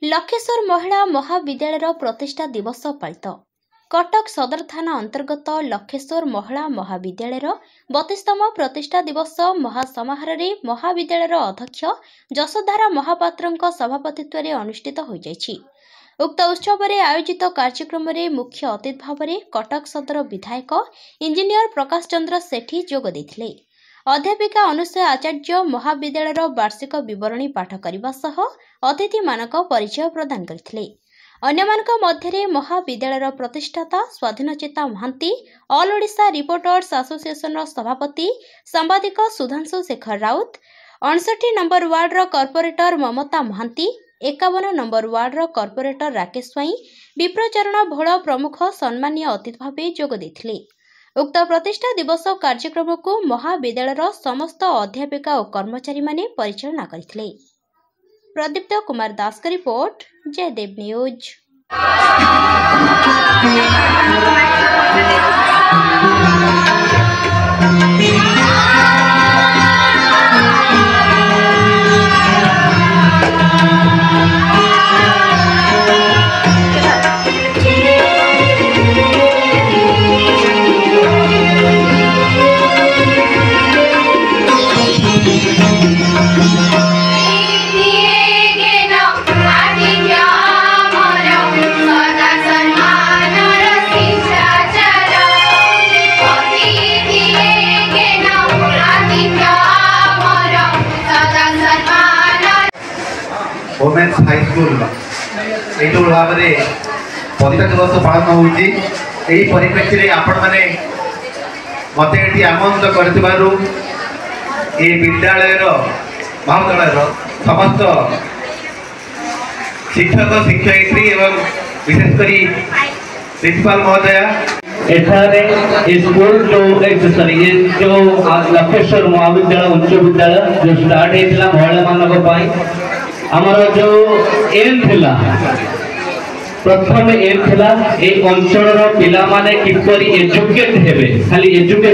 लखेश्वर महिला महाविद्यालय प्रतिष्ठा दिवस पालित। कटक सदर थाना अंतर्गत लखेश्वर महिला महाविद्यालय 32तम प्रतिष्ठा दिवस महासमारोह महाविद्यालय अध्यक्ष जशोधारा महापात्र सभापतित्व में अनुष्ठित हो जायछि। उक्त उत्सव में आयोजित कार्यक्रम में मुख्य अतिथि भाव में कटक सदर विधायक इंजीनियर प्रकाश चंद्र सेठी जोग देथिले। अध्यापिका अनुसया आचार्य महाविद्यालय वार्षिक विवरणी पाठ करने सह अतिथि मानक परिचय प्रदान करथिले। अन्यमानक मध्यरे महाविद्यालय प्रतिष्ठाता स्वाधीनचेता Mohanty, all Odisha reporters association सभापति सांबादिक Sudhanshu Shekhar Rout, 59 number ward corporator Mamata Mohanty, 51 number ward corporator Rakesh Swain, Bipracharan Bhol प्रमुख सम्मानीय अतिथि भाव जोग देथिले। उक्त प्रतिष्ठा दिवस कार्यक्रम को महाविद्यालय समस्त अध्यापिका और कर्मचारी माने परिचालना करथिले। प्रदीप्त कुमार दास का report, Jaydev news. Women's high school ये भाव में प्रतिष्ठा दिवस पालन होती परिप्रेक्षी में आपण मैंने मत ये आमंत्रित कर विद्यालय महाविद्यालय समस्त शिक्षक शिक्षयित्री एवं विशेषकर प्रिंसिपाल महोदय स्कूल जो लखेश्वर महाविद्यालय उच्च विद्यालय जो स्टार्ट होता महिला मानक आमर जो एम थिला प्रथम एम थिला ए अंचल पिला माने किपरि एजुकेट हेबे खाली एजुकेट